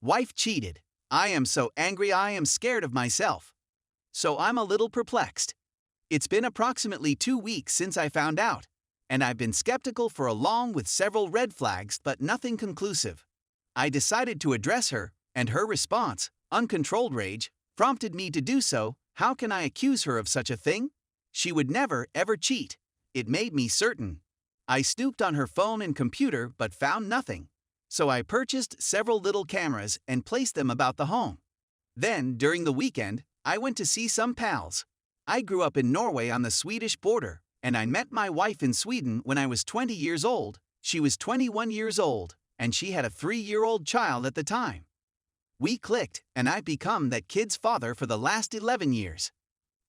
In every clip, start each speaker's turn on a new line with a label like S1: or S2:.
S1: Wife cheated. I am so angry I am scared of myself. So I'm a little perplexed. It's been approximately 2 weeks since I found out, and I've been skeptical for a long with several red flags but nothing conclusive. I decided to address her, and her response, uncontrolled rage, prompted me to do so. How can I accuse her of such a thing? She would never, ever cheat. It made me certain. I snooped on her phone and computer but found nothing. So I purchased several little cameras and placed them about the home. Then, during the weekend, I went to see some pals. I grew up in Norway on the Swedish border, and I met my wife in Sweden when I was 20 years old. She was 21 years old, and she had a 3-year-old child at the time. We clicked, and I've become that kid's father for the last 11 years.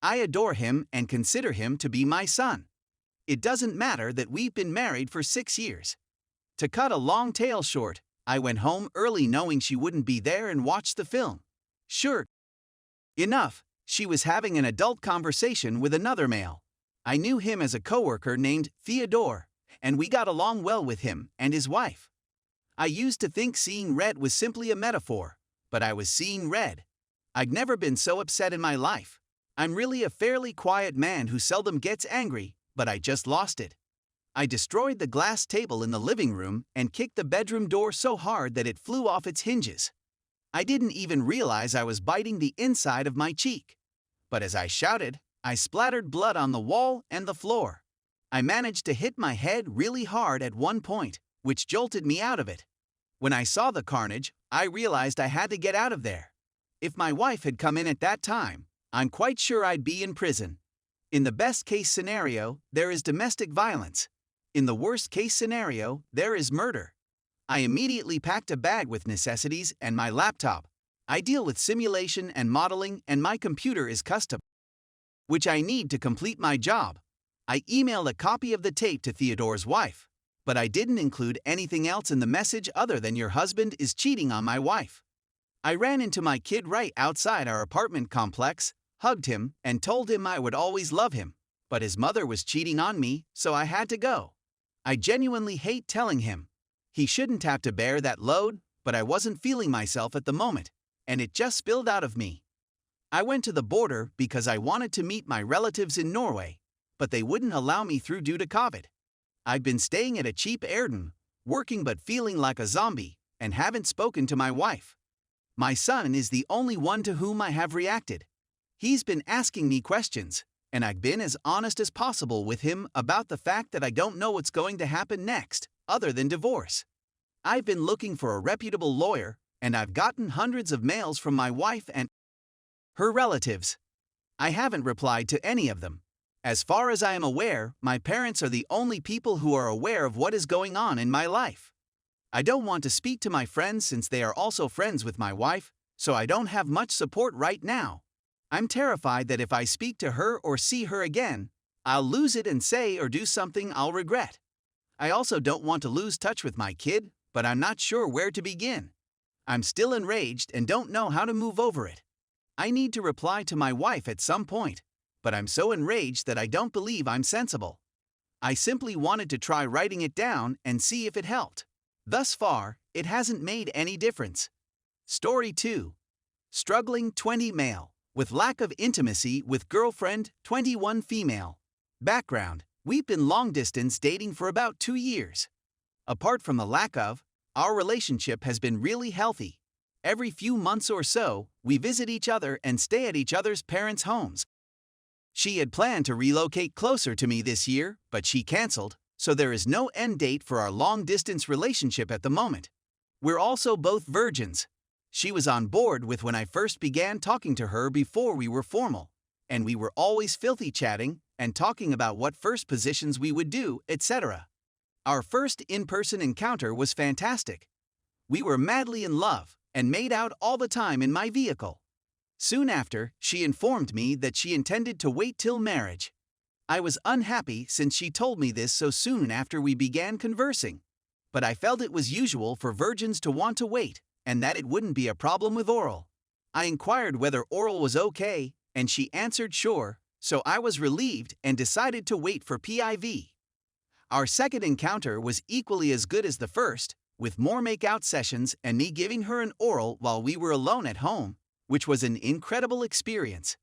S1: I adore him and consider him to be my son. It doesn't matter that we've been married for 6 years. To cut a long tale short, I went home early knowing she wouldn't be there and watched the film. Sure enough, she was having an adult conversation with another male. I knew him as a coworker named Theodore, and we got along well with him and his wife. I used to think seeing red was simply a metaphor, but I was seeing red. I'd never been so upset in my life. I'm really a fairly quiet man who seldom gets angry, but I just lost it. I destroyed the glass table in the living room and kicked the bedroom door so hard that it flew off its hinges. I didn't even realize I was biting the inside of my cheek. But as I shouted, I splattered blood on the wall and the floor. I managed to hit my head really hard at one point, which jolted me out of it. When I saw the carnage, I realized I had to get out of there. If my wife had come in at that time, I'm quite sure I'd be in prison. In the best-case scenario, there is domestic violence. In the worst-case scenario, there is murder. I immediately packed a bag with necessities and my laptop. I deal with simulation and modeling, and my computer is custom, which I need to complete my job. I emailed a copy of the tape to Theodore's wife, but I didn't include anything else in the message other than your husband is cheating on my wife. I ran into my kid right outside our apartment complex, hugged him, and told him I would always love him, but his mother was cheating on me, so I had to go. I genuinely hate telling him. He shouldn't have to bear that load, but I wasn't feeling myself at the moment, and it just spilled out of me. I went to the border because I wanted to meet my relatives in Norway, but they wouldn't allow me through due to COVID. I've been staying at a cheap Airbnb, working but feeling like a zombie, and haven't spoken to my wife. My son is the only one to whom I have reacted. He's been asking me questions, and I've been as honest as possible with him about the fact that I don't know what's going to happen next, other than divorce. I've been looking for a reputable lawyer, and I've gotten hundreds of mails from my wife and her relatives. I haven't replied to any of them. As far as I am aware, my parents are the only people who are aware of what is going on in my life. I don't want to speak to my friends since they are also friends with my wife, so I don't have much support right now. I'm terrified that if I speak to her or see her again, I'll lose it and say or do something I'll regret. I also don't want to lose touch with my kid, but I'm not sure where to begin. I'm still enraged and don't know how to move over it. I need to reply to my wife at some point, but I'm so enraged that I don't believe I'm sensible. I simply wanted to try writing it down and see if it helped. Thus far, it hasn't made any difference. Story 2. Struggling 20 male, with lack of intimacy with girlfriend 21 female. Background: we've been long-distance dating for about 2 years. Apart from the lack of, our relationship has been really healthy. Every few months or so, we visit each other and stay at each other's parents' homes. She had planned to relocate closer to me this year, but she canceled, so there is no end date for our long-distance relationship at the moment. We're also both virgins. She was on board with when I first began talking to her before we were formal, and we were always filthy chatting and talking about what first positions we would do, etc. Our first in-person encounter was fantastic. We were madly in love and made out all the time in my vehicle. Soon after, she informed me that she intended to wait till marriage. I was unhappy since she told me this so soon after we began conversing, but I felt it was usual for virgins to want to wait, and that it wouldn't be a problem with oral. I inquired whether oral was okay, and she answered sure, so I was relieved and decided to wait for PIV. Our second encounter was equally as good as the first, with more makeout sessions and me giving her an oral while we were alone at home, which was an incredible experience.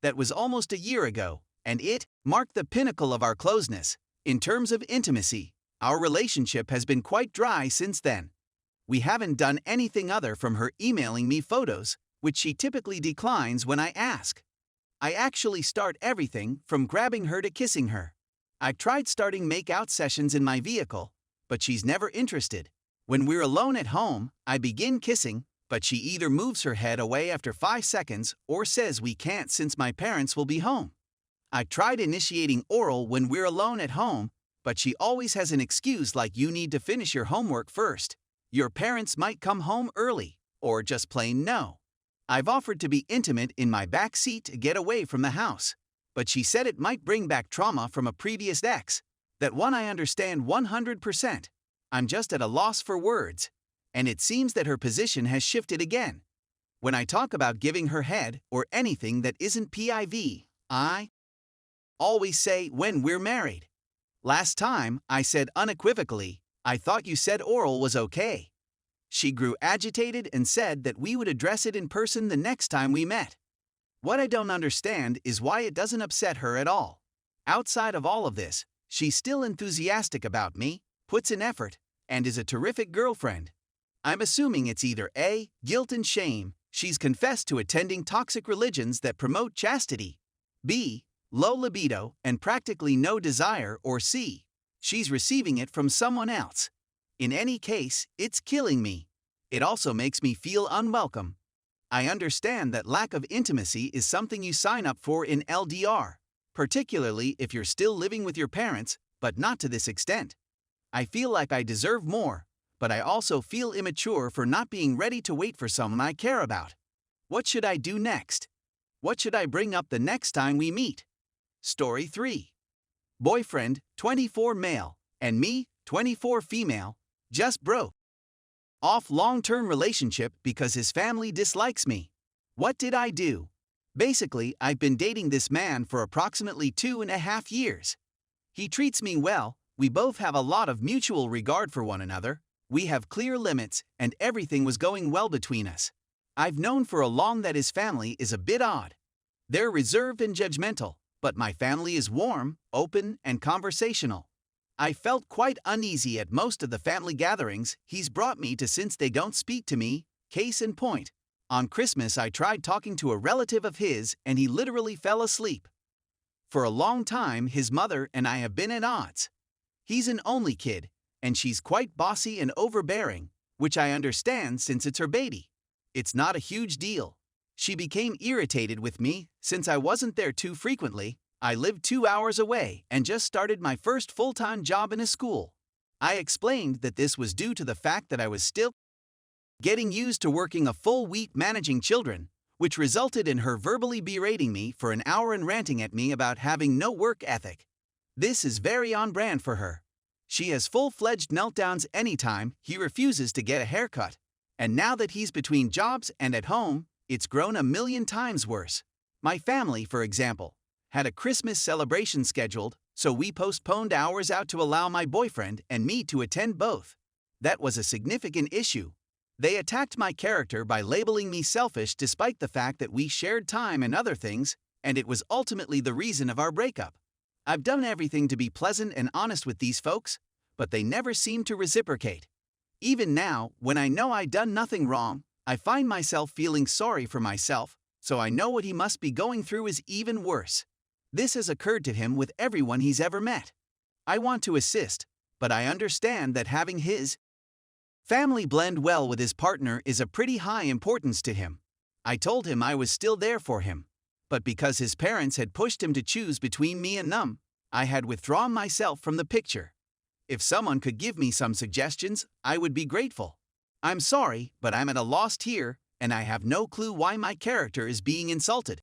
S1: That was almost a year ago, and it marked the pinnacle of our closeness. In terms of intimacy, our relationship has been quite dry since then. We haven't done anything other from her emailing me photos, which she typically declines when I ask. I actually start everything from grabbing her to kissing her. I've tried starting make-out sessions in my vehicle, but she's never interested. When we're alone at home, I begin kissing, but she either moves her head away after 5 seconds or says we can't since my parents will be home. I tried initiating oral when we're alone at home, but she always has an excuse like you need to finish your homework first, your parents might come home early, or just plain no. I've offered to be intimate in my back seat to get away from the house, but she said it might bring back trauma from a previous ex. That one I understand 100%. I'm just at a loss for words, and it seems that her position has shifted again. When I talk about giving her head or anything that isn't PIV, I always say when we're married. Last time, I said unequivocally, I thought you said oral was okay. She grew agitated and said that we would address it in person the next time we met. What I don't understand is why it doesn't upset her at all. Outside of all of this, she's still enthusiastic about me, puts in effort, and is a terrific girlfriend. I'm assuming it's either A, guilt and shame, she's confessed to attending toxic religions that promote chastity, B, low libido and practically no desire, or C, she's receiving it from someone else. In any case, it's killing me. It also makes me feel unwelcome. I understand that lack of intimacy is something you sign up for in LDR, particularly if you're still living with your parents, but not to this extent. I feel like I deserve more, but I also feel immature for not being ready to wait for someone I care about. What should I do next? What should I bring up the next time we meet? Story 3. Boyfriend, 24 male, and me, 24 female, just broke off long-term relationship because his family dislikes me. What did I do? Basically, I've been dating this man for approximately 2.5 years. He treats me well, we both have a lot of mutual regard for one another, we have clear limits, and everything was going well between us. I've known for a long that his family is a bit odd. They're reserved and judgmental, but my family is warm, open, and conversational. I felt quite uneasy at most of the family gatherings he's brought me to since they don't speak to me. Case in point, on Christmas I tried talking to a relative of his and he literally fell asleep. For a long time his mother and I have been at odds. He's an only kid, and she's quite bossy and overbearing, which I understand since it's her baby. It's not a huge deal. She became irritated with me since I wasn't there too frequently. I lived 2 hours away and just started my first full-time job in a school. I explained that this was due to the fact that I was still getting used to working a full week managing children, which resulted in her verbally berating me for an hour and ranting at me about having no work ethic. This is very on brand for her. She has full-fledged meltdowns anytime he refuses to get a haircut. And now that he's between jobs and at home, it's grown a million times worse. My family, for example, had a Christmas celebration scheduled, so we postponed hours out to allow my boyfriend and me to attend both. That was a significant issue. They attacked my character by labeling me selfish despite the fact that we shared time and other things, and it was ultimately the reason of our breakup. I've done everything to be pleasant and honest with these folks, but they never seem to reciprocate. Even now, when I know I've done nothing wrong, I find myself feeling sorry for myself, so I know what he must be going through is even worse. This has occurred to him with everyone he's ever met. I want to assist, but I understand that having his family blend well with his partner is a pretty high importance to him. I told him I was still there for him, but because his parents had pushed him to choose between me and them, I had withdrawn myself from the picture. If someone could give me some suggestions, I would be grateful. I'm sorry, but I'm at a loss here, and I have no clue why my character is being insulted.